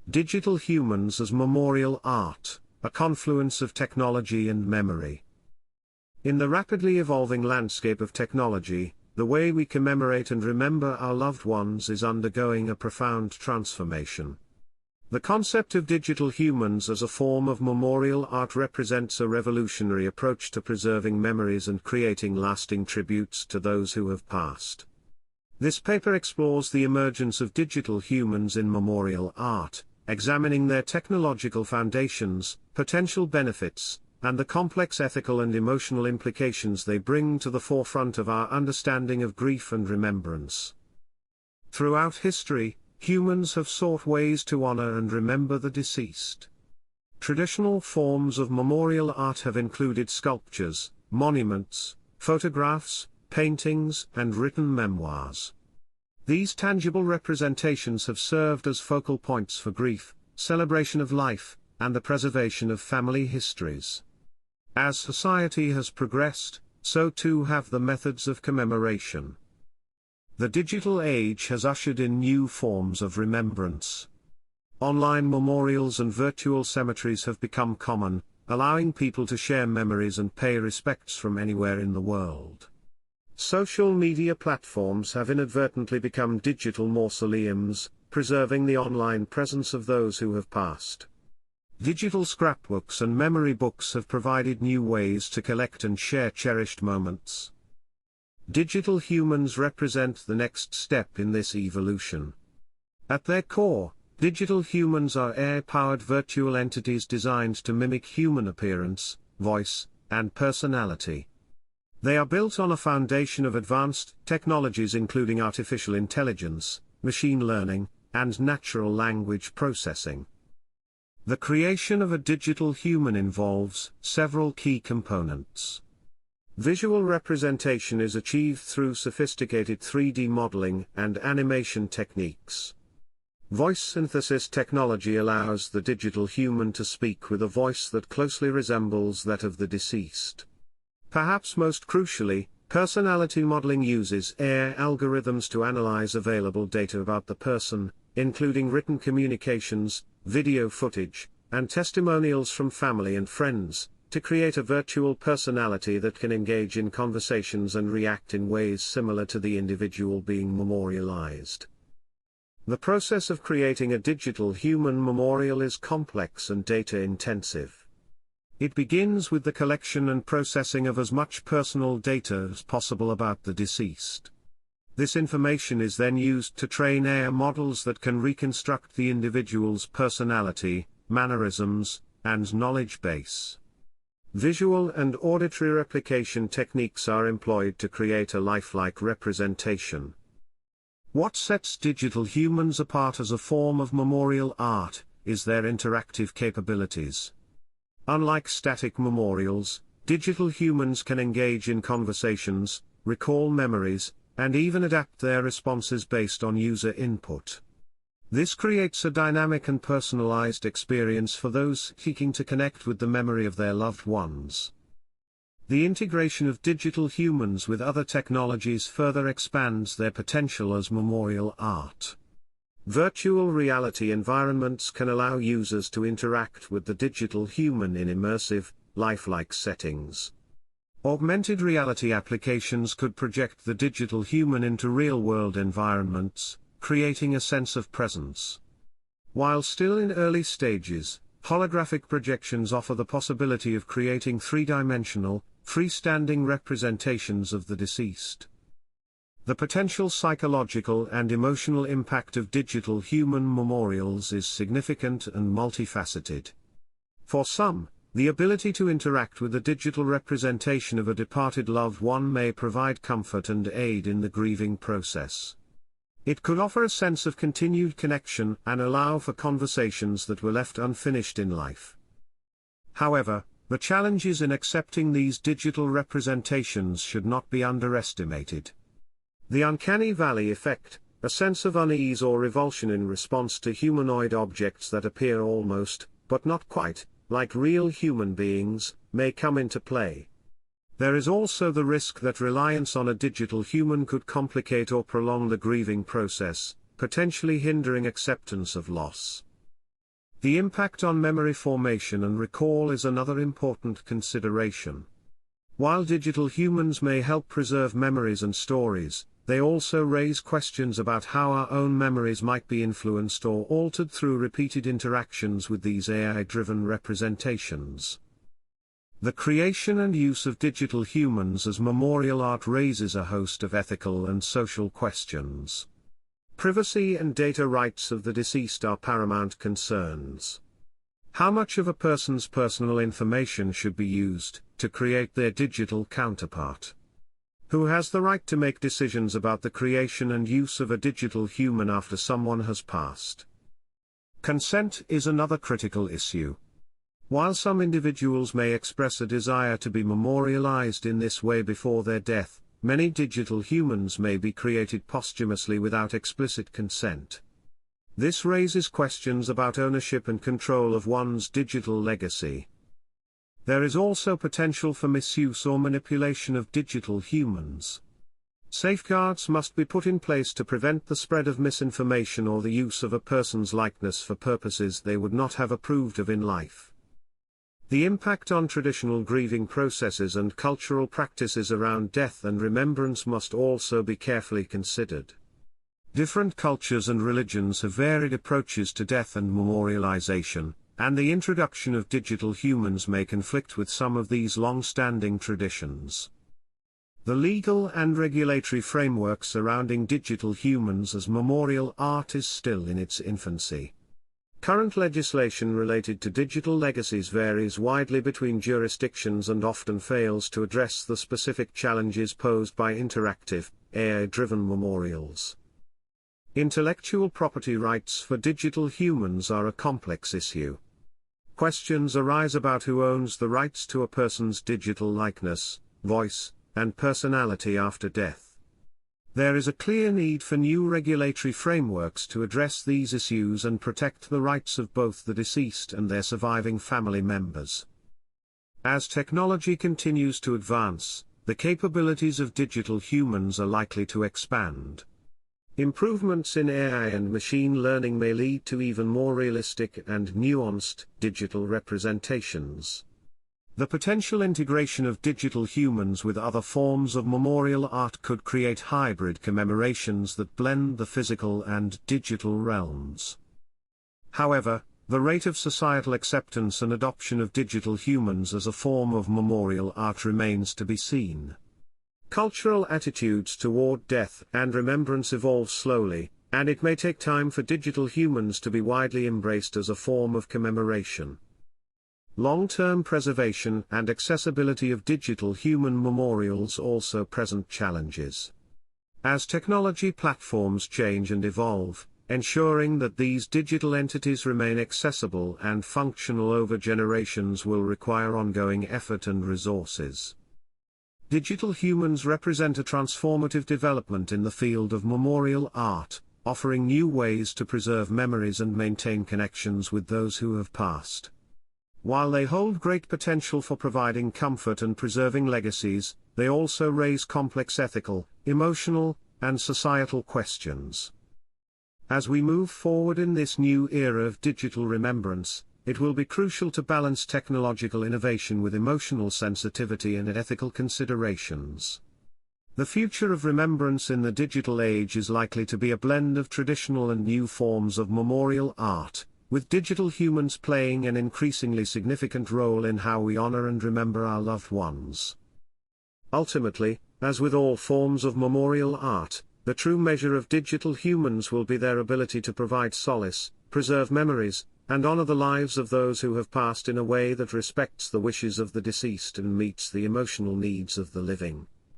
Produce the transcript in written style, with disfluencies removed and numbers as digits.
Digital humans as memorial art, a confluence of technology and memory. In the rapidly evolving landscape of technology, the way we commemorate and remember our loved ones is undergoing a profound transformation. The concept of digital humans as a form of memorial art represents a revolutionary approach to preserving memories and creating lasting tributes to those who have passed. This paper explores the emergence of digital humans in memorial art, examining their technological foundations, potential benefits, and the complex ethical and emotional implications they bring to the forefront of our understanding of grief and remembrance. Throughout history, humans have sought ways to honor and remember the deceased. Traditional forms of memorial art have included sculptures, monuments, photographs, paintings, and written memoirs. These tangible representations have served as focal points for grief, celebration of life, and the preservation of family histories. As society has progressed, so too have the methods of commemoration. The digital age has ushered in new forms of remembrance. Online memorials and virtual cemeteries have become common, allowing people to share memories and pay respects from anywhere in the world. Social media platforms have inadvertently become digital mausoleums, preserving the online presence of those who have passed. Digital scrapbooks and memory books have provided new ways to collect and share cherished moments. Digital humans represent the next step in this evolution. At their core, digital humans are AI-powered virtual entities designed to mimic human appearance, voice, and personality. They are built on a foundation of advanced technologies including artificial intelligence, machine learning, and natural language processing. The creation of a digital human involves several key components. Visual representation is achieved through sophisticated 3D modeling and animation techniques. Voice synthesis technology allows the digital human to speak with a voice that closely resembles that of the deceased. Perhaps most crucially, personality modeling uses AI algorithms to analyze available data about the person, including written communications, video footage, and testimonials from family and friends, to create a virtual personality that can engage in conversations and react in ways similar to the individual being memorialized. The process of creating a digital human memorial is complex and data-intensive. It begins with the collection and processing of as much personal data as possible about the deceased. This information is then used to train AI models that can reconstruct the individual's personality, mannerisms, and knowledge base. Visual and auditory replication techniques are employed to create a lifelike representation. What sets digital humans apart as a form of memorial art is their interactive capabilities. Unlike static memorials, digital humans can engage in conversations, recall memories, and even adapt their responses based on user input. This creates a dynamic and personalized experience for those seeking to connect with the memory of their loved ones. The integration of digital humans with other technologies further expands their potential as memorial art. Virtual reality environments can allow users to interact with the digital human in immersive, lifelike settings. Augmented reality applications could project the digital human into real-world environments, creating a sense of presence. While still in early stages, holographic projections offer the possibility of creating three-dimensional, freestanding representations of the deceased. The potential psychological and emotional impact of digital human memorials is significant and multifaceted. For some, the ability to interact with a digital representation of a departed loved one may provide comfort and aid in the grieving process. It could offer a sense of continued connection and allow for conversations that were left unfinished in life. However, the challenges in accepting these digital representations should not be underestimated. The uncanny valley effect, a sense of unease or revulsion in response to humanoid objects that appear almost, but not quite, like real human beings, may come into play. There is also the risk that reliance on a digital human could complicate or prolong the grieving process, potentially hindering acceptance of loss. The impact on memory formation and recall is another important consideration. While digital humans may help preserve memories and stories, they also raise questions about how our own memories might be influenced or altered through repeated interactions with these AI-driven representations. The creation and use of digital humans as memorial art raises a host of ethical and social questions. Privacy and data rights of the deceased are paramount concerns. How much of a person's personal information should be used to create their digital counterpart? Who has the right to make decisions about the creation and use of a digital human after someone has passed? Consent is another critical issue. While some individuals may express a desire to be memorialized in this way before their death, many digital humans may be created posthumously without explicit consent. This raises questions about ownership and control of one's digital legacy. There is also potential for misuse or manipulation of digital humans. Safeguards must be put in place to prevent the spread of misinformation or the use of a person's likeness for purposes they would not have approved of in life. The impact on traditional grieving processes and cultural practices around death and remembrance must also be carefully considered. Different cultures and religions have varied approaches to death and memorialization, and the introduction of digital humans may conflict with some of these long-standing traditions. The legal and regulatory framework surrounding digital humans as memorial art is still in its infancy. Current legislation related to digital legacies varies widely between jurisdictions and often fails to address the specific challenges posed by interactive, AI-driven memorials. Intellectual property rights for digital humans are a complex issue. Questions arise about who owns the rights to a person's digital likeness, voice, and personality after death. There is a clear need for new regulatory frameworks to address these issues and protect the rights of both the deceased and their surviving family members. As technology continues to advance, the capabilities of digital humans are likely to expand. Improvements in AI and machine learning may lead to even more realistic and nuanced digital representations. The potential integration of digital humans with other forms of memorial art could create hybrid commemorations that blend the physical and digital realms. However, the rate of societal acceptance and adoption of digital humans as a form of memorial art remains to be seen. Cultural attitudes toward death and remembrance evolve slowly, and it may take time for digital humans to be widely embraced as a form of commemoration. Long-term preservation and accessibility of digital human memorials also present challenges. As technology platforms change and evolve, ensuring that these digital entities remain accessible and functional over generations will require ongoing effort and resources. Digital humans represent a transformative development in the field of memorial art, offering new ways to preserve memories and maintain connections with those who have passed. While they hold great potential for providing comfort and preserving legacies, they also raise complex ethical, emotional, and societal questions. As we move forward in this new era of digital remembrance, it will be crucial to balance technological innovation with emotional sensitivity and ethical considerations. The future of remembrance in the digital age is likely to be a blend of traditional and new forms of memorial art, with digital humans playing an increasingly significant role in how we honor and remember our loved ones. Ultimately, as with all forms of memorial art, the true measure of digital humans will be their ability to provide solace, preserve memories, and honor the lives of those who have passed in a way that respects the wishes of the deceased and meets the emotional needs of the living.